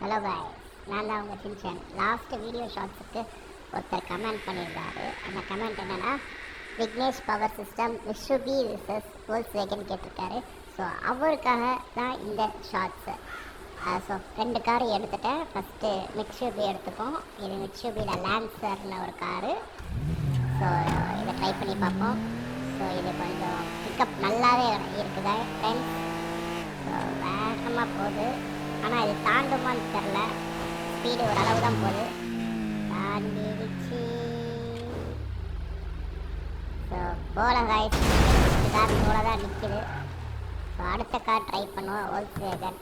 Hello பாய், நான் தான் உங்கள் சின்சன். லாஸ்ட் வீடியோ ஷார்ட்ஸுக்கு ஒருத்தர் கமெண்ட் பண்ணியிருந்தாரு. அந்த கமெண்ட் என்னென்னா, Vignesh power system Mitsubishi versus Volkswagen கேட்டிருக்காரு. ஸோ அவருக்காக தான் இந்த ஷார்ட்ஸு. ஸோ 2 காரு எடுத்துட்டேன். ஃபஸ்ட்டு மிட்சுபிஷி எடுத்துப்போம். இது மிட்சுபிஷியில் லான்சர்னு ஒரு காரு. ஸோ இதை ட்ரை பண்ணி பார்ப்போம். ஸோ இது கொஞ்சம் பிக்கப் நல்லாவே இருக்குதா ஃப்ரெண்ட்ஸ். ஸோ வேகமாக போகுது, ஆனால் இது தாண்டுமான்னு தெரில. ஸ்பீடு ஓரளவு தான் போகுது. தாண்டிடுச்சு. ஸோ போல காய்ஸ், கார் போல தான் நிற்கிது. ஸோ அடுத்த கார் ட்ரை பண்ணுவோம், வோல்க்ஸ்வேகன்.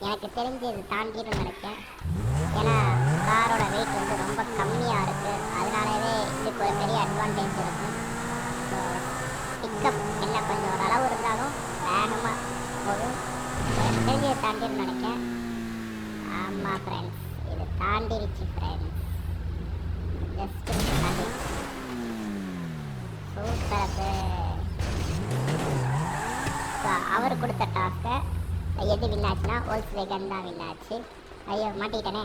எனக்கு தெரிஞ்சு இது தாண்டிடும் நினைக்கிறேன். ஏன்னா காரோட வெயிட் வந்து ரொம்ப கம்மியாக இருக்குது. அதனாலவே இதுக்கு ஒரு பெரிய அட்வான்டேஜ் இருக்கும். ஸோ பிக்கப் என்ன கொஞ்சம் ஓரளவு இருந்தாலும் வேகமாக போகும். எனக்கு தெரிஞ்சு இது தாண்டிடும் நினைக்கிறேன். ஆமாம் ஃப்ரெண்ட்ஸ், இது தாண்டிடுச்சு ஃப்ரெண்ட்ஸ். ஜஸ்ட் தாண்டிடுச்சு. சூப்பர். ஸோ அவர் கொடுத்த டாஸ்க்கை எது வின்னாச்சுன்னா வோல்க்ஸ்வேகன் தான் வின்னாச்சு. ஐயோ மாட்டிக்கிட்டனே.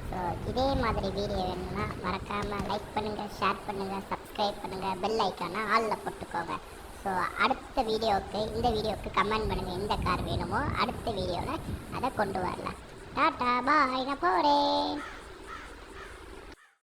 ஸோ இதே மாதிரி வீடியோ வேணும்னா மறக்காமல் லைக் பண்ணுங்கள், ஷேர் பண்ணுங்கள், சப்ஸ்கிரைப் பண்ணுங்கள், பெல் ஐக்கானை ஆளில் போட்டுக்கோங்க. ஸோ அடுத்த வீடியோவுக்கு, இந்த வீடியோவுக்கு கமெண்ட் பண்ணுங்கள் எந்த கார் வேணுமோ. அடுத்த வீடியோவில் அதை கொண்டு வரலாம். டாட்டா பாய், நான் போகிறேன்.